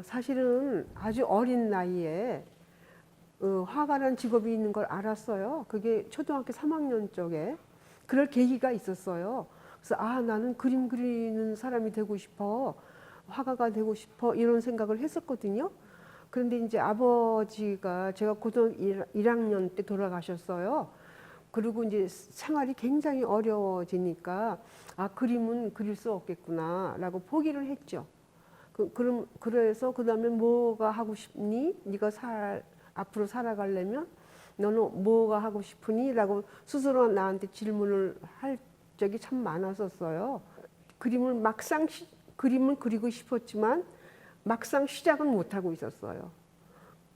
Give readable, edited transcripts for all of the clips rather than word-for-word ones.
사실은 아주 어린 나이에 화가라는 직업이 있는 걸 알았어요. 그게 초등학교 3학년 쪽에 그럴 계기가 있었어요. 그래서 나는 그림 그리는 사람이 되고 싶어, 화가가 되고 싶어 이런 생각을 했었거든요. 그런데 이제 아버지가 제가 고등학교 1학년 때 돌아가셨어요. 그리고 이제 생활이 굉장히 어려워지니까 그림은 그릴 수 없겠구나라고 포기를 했죠. 그래서 그다음에 뭐가 하고 싶니? 네가 앞으로 살아가려면 너는 뭐가 하고 싶으니? 라고 스스로 나한테 질문을 할 적이 참 많았었어요. 그림을 그리고 싶었지만 막상 시작은 못하고 있었어요.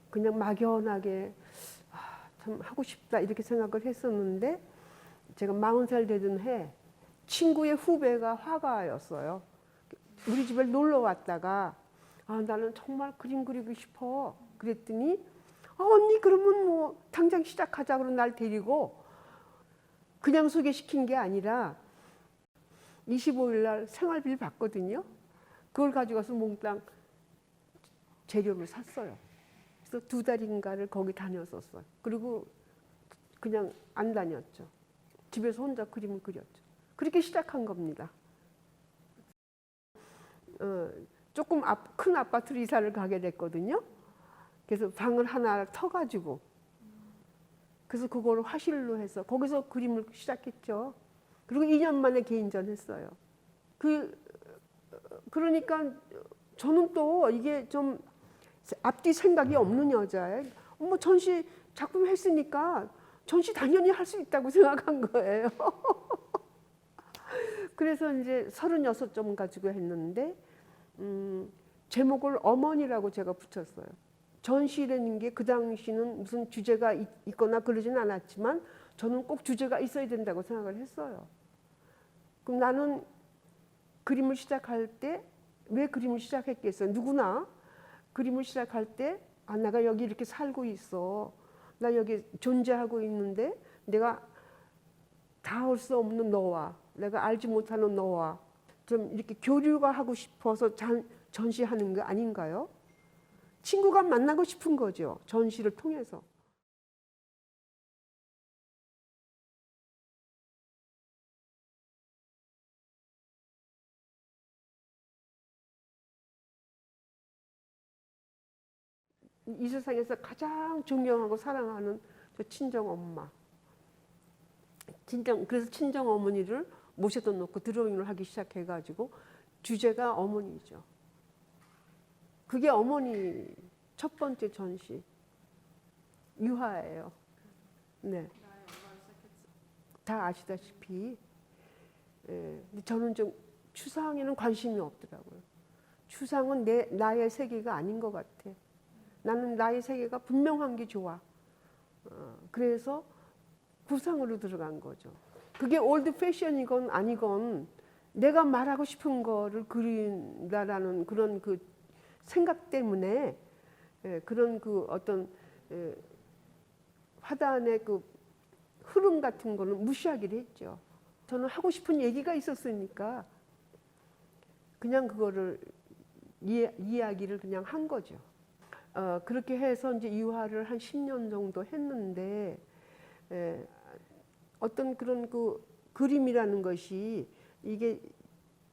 그냥 막연하게 참 하고 싶다 이렇게 생각을 했었는데, 제가 40살 되던 해 친구의 후배가 화가였어요. 우리 집에 놀러 왔다가 나는 정말 그림 그리고 싶어 그랬더니 언니 그러면 뭐 당장 시작하자고 날 데리고, 그냥 소개시킨 게 아니라 25일 날 생활비를 받거든요. 그걸 가져가서 몽땅 재료를 샀어요. 그래서 2달인가를 거기 다녔었어요. 그리고 그냥 안 다녔죠. 집에서 혼자 그림을 그렸죠. 그렇게 시작한 겁니다. 조금 큰 아파트로 이사를 가게 됐거든요. 그래서 방을 하나 터가지고, 그래서 그거를 화실로 해서 거기서 그림을 시작했죠. 그리고 2년 만에 개인전 했어요. 그러니까 저는 또 이게 좀 앞뒤 생각이 없는 여자예요. 뭐 전시 작품 했으니까 전시 당연히 할 수 있다고 생각한 거예요. 그래서 이제 36점 가지고 했는데 제목을 어머니라고 제가 붙였어요. 전시라는 게 그 당시는 무슨 주제가 있거나 그러진 않았지만 저는 꼭 주제가 있어야 된다고 생각을 했어요. 그럼 나는 그림을 시작할 때 왜 그림을 시작했겠어요? 누구나 그림을 시작할 때 내가 여기 이렇게 살고 있어. 나 여기 존재하고 있는데 내가 닿을 수 없는 너와 내가 알지 못하는 너와 좀 이렇게 교류가 하고 싶어서 전시하는 거 아닌가요? 친구가 만나고 싶은 거죠. 전시를 통해서. 이 세상에서 가장 존경하고 사랑하는 저 친정 엄마. 그래서 친정 어머니를 모셔다 놓고 드로잉을 하기 시작해가지고 주제가 어머니죠. 그게 어머니 첫 번째 전시. 유화예요. 네. 다 아시다시피. 저는 좀 추상에는 관심이 없더라고요. 추상은 나의 세계가 아닌 것 같아. 나는 나의 세계가 분명한 게 좋아. 그래서 구상으로 들어간 거죠. 그게 올드 패션이건 아니건 내가 말하고 싶은 거를 그린다라는 그런 그 생각 때문에 그런 그 어떤 화단의 그 흐름 같은 거는 무시하기로 했죠. 저는 하고 싶은 얘기가 있었으니까 그냥 그거를 이야기를 그냥 한 거죠. 그렇게 해서 이제 유화를 한 10년 정도 했는데 어떤 그런 그 그림이라는 것이 이게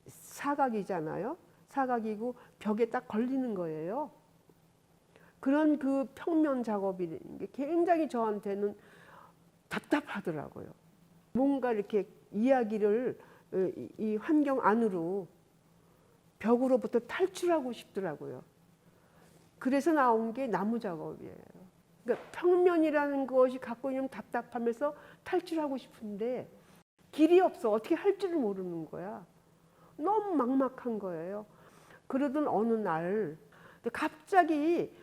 사각이잖아요. 사각이고 벽에 딱 걸리는 거예요. 그런 그 평면 작업이 굉장히 저한테는 답답하더라고요. 뭔가 이렇게 이야기를 이 환경 안으로 벽으로부터 탈출하고 싶더라고요. 그래서 나온 게 나무 작업이에요. 그러니까 평면이라는 것이 갖고 있는 답답하면서 탈출하고 싶은데 길이 없어. 어떻게 할 줄을 모르는 거야. 너무 막막한 거예요. 그러던 어느 날 갑자기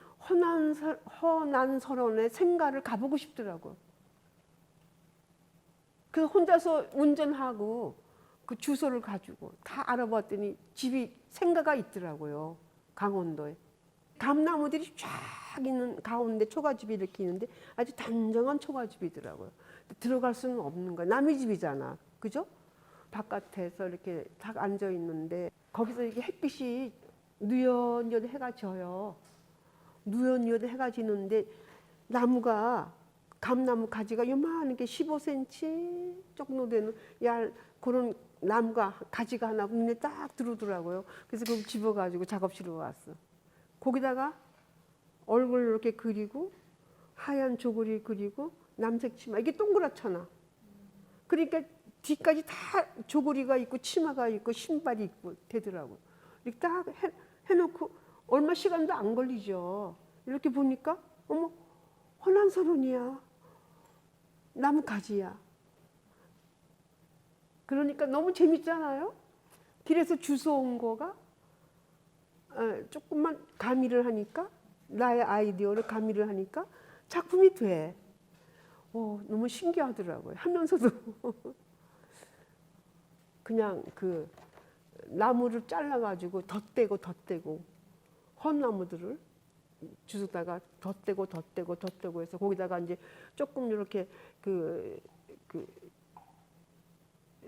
허난설원의 생가를 가보고 싶더라고요. 그래서 혼자서 운전하고 그 주소를 가지고 다 알아봤더니 생가가 있더라고요. 강원도에. 감나무들이 쫙 있는 가운데 초가집이 이렇게 있는데 아주 단정한 초가집이더라고요. 들어갈 수는 없는 거야. 남의 집이잖아. 그죠? 바깥에서 이렇게 딱 앉아 있는데 거기서 이게 햇빛이 누연연 해가 져요. 누연연 해가 지는데 나무가 감나무 가지가 요만한 게 15cm 정도 되는 그런 나무가 가지가 하나 눈에 딱 들어오더라고요. 그래서 그걸 집어가지고 작업실로 왔어. 거기다가 얼굴 이렇게 그리고 하얀 조거리 그리고 남색 치마 이게 동그랗잖아. 그러니까 뒤까지 다 조거리가 있고 치마가 있고 신발이 있고 되더라고. 이렇게 딱 해놓고 얼마 시간도 안 걸리죠. 이렇게 보니까 어머 헌한서론이야. 나무 가지야. 그러니까 너무 재밌잖아요. 길에서 주워온 거가 조금만 가미를 하니까 나의 아이디어를 가미를 하니까 작품이 돼. 너무 신기하더라고요. 하면서도 그냥 그 나무를 잘라가지고 덧대고 헌나무들을 주워다가 덧대고 해서 거기다가 이제 조금 이렇게 그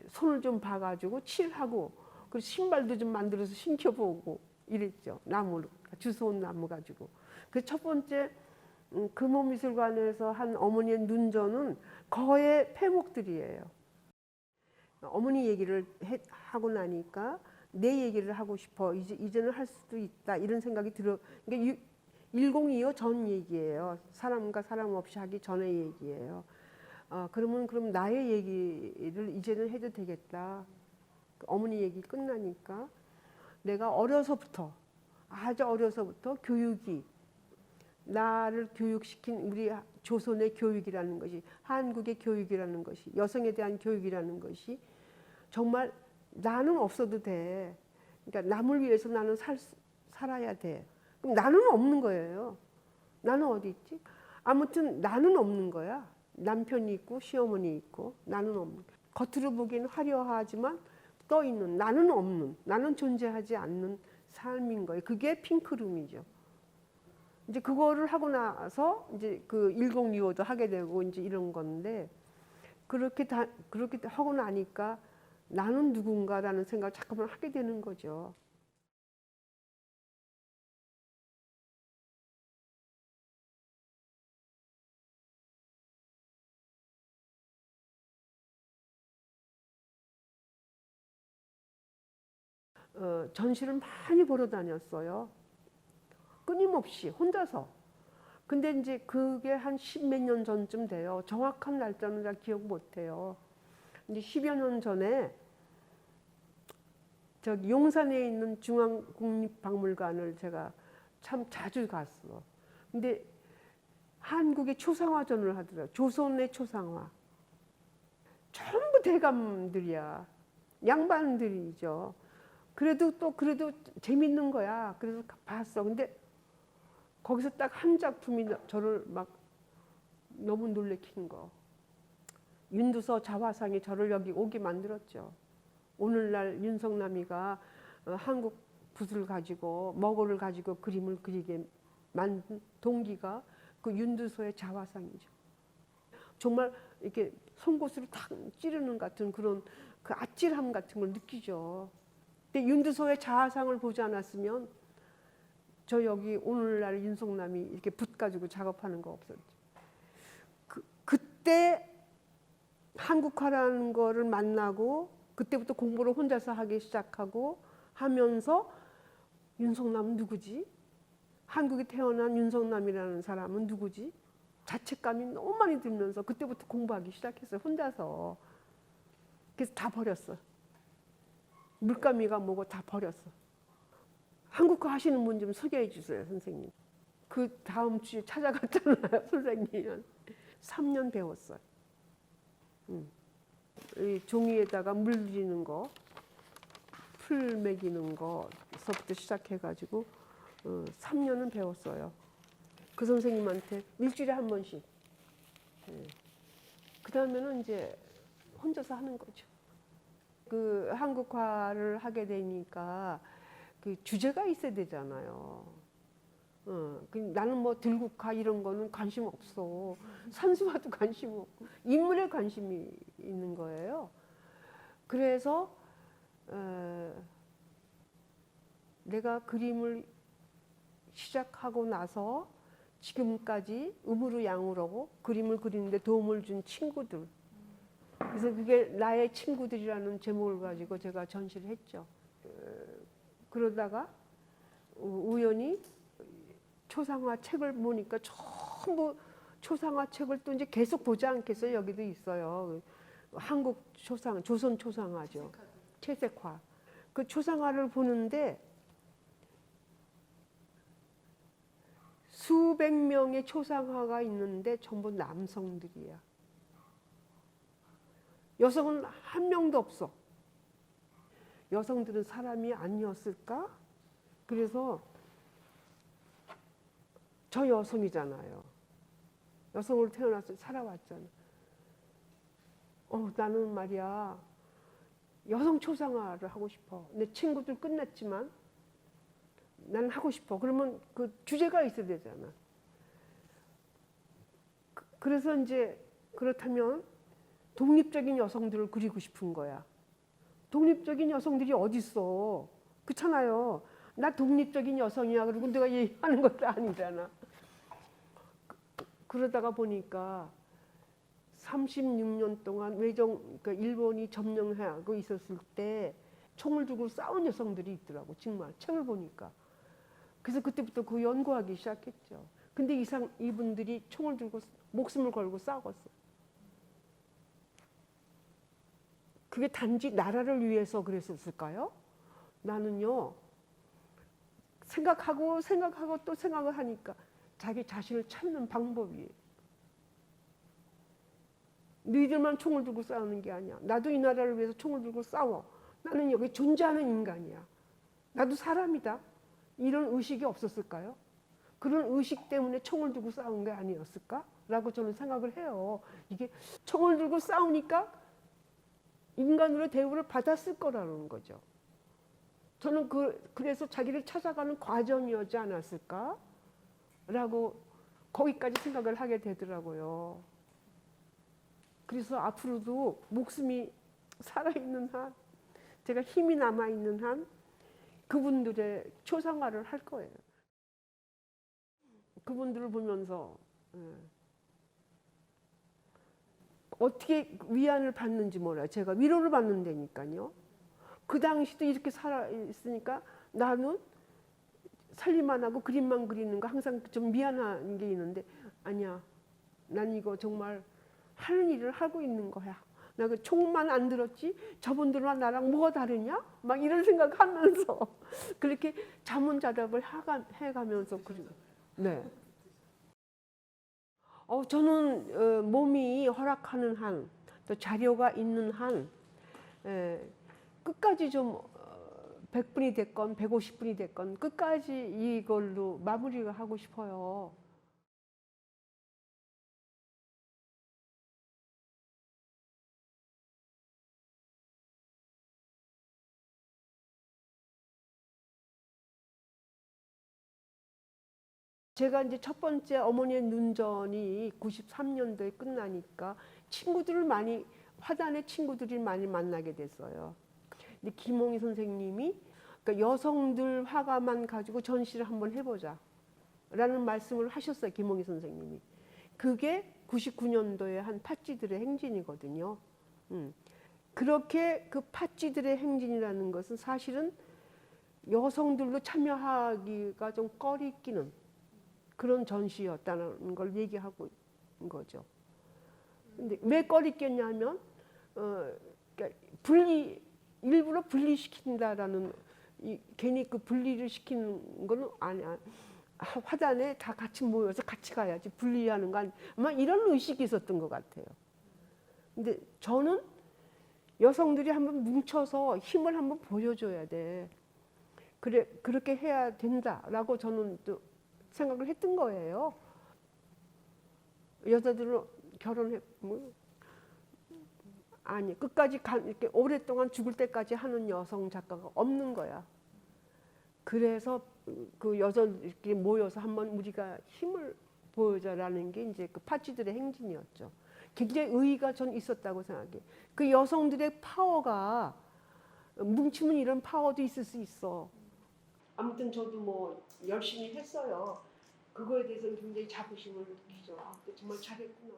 손을 좀 봐가지고 칠하고 그리고 신발도 좀 만들어서 신겨보고 이랬죠. 나무를 주워온 나무 가지고. 그 첫 번째 금호미술관에서 한 어머니의 눈전은 거의 폐목들이에요. 어머니 얘기를 하고 나니까 내 얘기를 하고 싶어. 이제는 할 수도 있다. 이런 생각이 들어. 그러니까 1025 전 얘기예요. 사람과 사람 없이 하기 전의 얘기예요. 그럼 나의 얘기를 이제는 해도 되겠다. 어머니 얘기 끝나니까 내가 아주 어려서부터 교육이 나를 교육시킨 우리 조선의 교육이라는 것이 한국의 교육이라는 것이 여성에 대한 교육이라는 것이 정말 나는 없어도 돼. 그러니까 남을 위해서 나는 살아야 돼. 그럼 나는 없는 거예요. 나는 어디 있지? 아무튼 나는 없는 거야. 남편이 있고 시어머니 있고 나는 없는. 겉으로 보기에는 화려하지만 떠 있는 나는 없는, 나는 존재하지 않는 삶인 거예요. 그게 핑크룸이죠. 이제 그거를 하고 나서 이제 그 1025도 하게 되고 이제 이런 건데 그렇게 하고 나니까 나는 누군가라는 생각을 잠깐만 하게 되는 거죠. 전시를 많이 보러 다녔어요. 끊임없이 혼자서. 근데 이제 그게 한 10몇 년 전쯤 돼요. 정확한 날짜는 잘 기억 못 해요. 이제 10여 년 전에 저기 용산에 있는 중앙국립박물관을 제가 참 자주 갔어. 근데 한국의 초상화전을 하더라고요. 조선의 초상화. 전부 대감들이야. 양반들이죠. 그래도 재밌는 거야. 그래서 봤어. 근데 거기서 딱 한 작품이 저를 막 너무 놀래킨 거. 윤두서 자화상이 저를 여기 오게 만들었죠. 오늘날 윤석남이가 한국 붓을 가지고 먹어를 가지고 그림을 그리게 만든 동기가 그 윤두서의 자화상이죠. 정말 이렇게 송곳으로 탁 찌르는 같은 그런 그 아찔함 같은 걸 느끼죠. 근데 윤두서의 자화상을 보지 않았으면 저 여기 오늘날 윤석남이 이렇게 붓 가지고 작업하는 거 없었죠. 그때 한국화라는 거를 만나고 그때부터 공부를 혼자서 하기 시작하고 하면서 윤석남은 누구지? 한국에 태어난 윤석남이라는 사람은 누구지? 자책감이 너무 많이 들면서 그때부터 공부하기 시작했어요. 혼자서. 그래서 다 버렸어. 물감이가 뭐고 다 버렸어. 한국화 하시는 분 좀 소개해 주세요, 선생님. 그 다음 주에 찾아갔잖아요, 선생님. 3년 배웠어요. 이 종이에다가 물 들이는 거, 풀 먹이는 거서부터 시작해가지고 3년은 배웠어요. 그 선생님한테 일주일에 한 번씩. 그 다음에는 이제 혼자서 하는 거죠. 그 한국화를 하게 되니까 그 주제가 있어야 되잖아요. 나는 뭐 들국화 이런 거는 관심 없어. 산수화도 관심 없고 인물에 관심이 있는 거예요. 그래서 내가 그림을 시작하고 나서 지금까지 음으로 양으로 그림을 그리는데 도움을 준 친구들. 그래서 그게 나의 친구들이라는 제목을 가지고 제가 전시를 했죠. 그러다가 우연히 초상화 책을 보니까 전부 초상화 책을 또 이제 계속 보지 않겠어요. 여기도 있어요. 한국 초상, 조선 초상화죠. 채색화. 그 초상화를 보는데 수백 명의 초상화가 있는데 전부 남성들이야. 여성은 한 명도 없어. 여성들은 사람이 아니었을까? 그래서 저 여성이잖아요. 여성으로 태어나서 살아왔잖아. 나는 말이야 여성 초상화를 하고 싶어. 내 친구들 끝냈지만 난 하고 싶어. 그러면 그 주제가 있어야 되잖아. 그래서 이제 그렇다면 독립적인 여성들을 그리고 싶은 거야. 독립적인 여성들이 어딨어. 그렇잖아요. 나 독립적인 여성이야. 그리고 내가 얘기하는 것도 아니잖아. 그러다가 보니까 36년 동안 그러니까 일본이 점령하고 있었을 때 총을 들고 싸운 여성들이 있더라고. 정말 책을 보니까. 그래서 그때부터 그 연구하기 시작했죠. 근데 이분들이 총을 들고 목숨을 걸고 싸웠어. 그게 단지 나라를 위해서 그랬었을까요? 나는요, 생각하고 또 생각을 하니까 자기 자신을 찾는 방법이에요. 너희들만 총을 들고 싸우는 게 아니야. 나도 이 나라를 위해서 총을 들고 싸워. 나는 여기 존재하는 인간이야. 나도 사람이다. 이런 의식이 없었을까요? 그런 의식 때문에 총을 들고 싸운 게 아니었을까? 라고 저는 생각을 해요. 이게 총을 들고 싸우니까 인간으로 대우를 받았을 거라는 거죠. 저는 그래서 자기를 찾아가는 과정이었지 않았을까? 라고 거기까지 생각을 하게 되더라고요. 그래서 앞으로도 목숨이 살아있는 한, 제가 힘이 남아있는 한 그분들의 초상화를 할 거예요. 그분들을 보면서 어떻게 위안을 받는지 몰라요. 제가 위로를 받는다니까요. 그 당시도 이렇게 살아있으니까 나는 살림만 하고 그림만 그리는 거 항상 좀 미안한 게 있는데 아니야. 난 이거 정말 하는 일을 하고 있는 거야. 나 그 총만 안 들었지 저분들과 나랑 뭐가 다르냐? 막 이런 생각하면서 그렇게 자문자답을 해가면서 그리고 네. 저는 몸이 허락하는 한, 또 자료가 있는 한 끝까지 좀 100분이 됐건 150분이 됐건 끝까지 이걸로 마무리를 하고 싶어요. 제가 이제 첫 번째 어머니의 눈전이 93년도에 끝나니까 화단의 친구들이 많이 만나게 됐어요. 근데 김홍희 선생님이 그러니까 여성들 화가만 가지고 전시를 한번 해보자 라는 말씀을 하셨어요. 김홍희 선생님이. 그게 99년도에 한 팥쥐들의 행진이거든요. 그렇게 그 팥쥐들의 행진이라는 것은 사실은 여성들도 참여하기가 좀 꺼리끼는 그런 전시였다는 걸 얘기하고 있는 거죠. 근데 왜 꺼리꼈냐면 그러니까 일부러 분리시킨다라는 괜히 그 분리를 시키는 거는 아니야. 화단에 다 같이 모여서 같이 가야지 분리하는 거 아니야. 아마 이런 의식이 있었던 것 같아요. 근데 저는 여성들이 한번 뭉쳐서 힘을 한번 보여줘야 돼. 그렇게 해야 된다라고 저는 또 생각을 했던 거예요. 여자들은 아니 끝까지 이렇게 오랫동안 죽을 때까지 하는 여성 작가가 없는 거야. 그래서 그 여자들끼리 모여서 한번 우리가 힘을 보여줘라는 게 이제 그 팥쥐들의 행진이었죠. 굉장히 의의가 전 있었다고 생각해. 그 여성들의 파워가 뭉치면 이런 파워도 있을 수 있어. 아무튼 저도 뭐 열심히 했어요. 그거에 대해서 굉장히 자부심을 느끼죠. 아, 정말 잘했구나.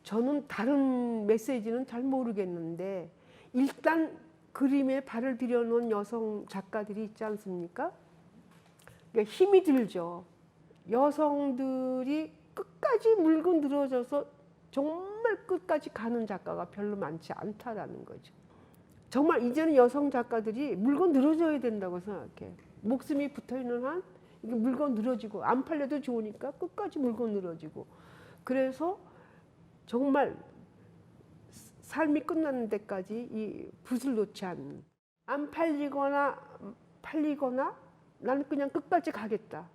저는 다른 메시지는 잘 모르겠는데 일단 그림에 발을 들여놓은 여성 작가들이 있지 않습니까? 그러니까 힘이 들죠. 여성들이 끝까지 물고 늘어져서 정말 끝까지 가는 작가가 별로 많지 않다라는 거죠. 정말 이제는 여성 작가들이 물고 늘어져야 된다고 생각해. 목숨이 붙어 있는 한 이게 물고 늘어지고 안 팔려도 좋으니까 끝까지 물고 늘어지고. 그래서 정말 삶이 끝나는 데까지 이 붓을 놓지 않는. 안 팔리거나 팔리거나 나는 그냥 끝까지 가겠다.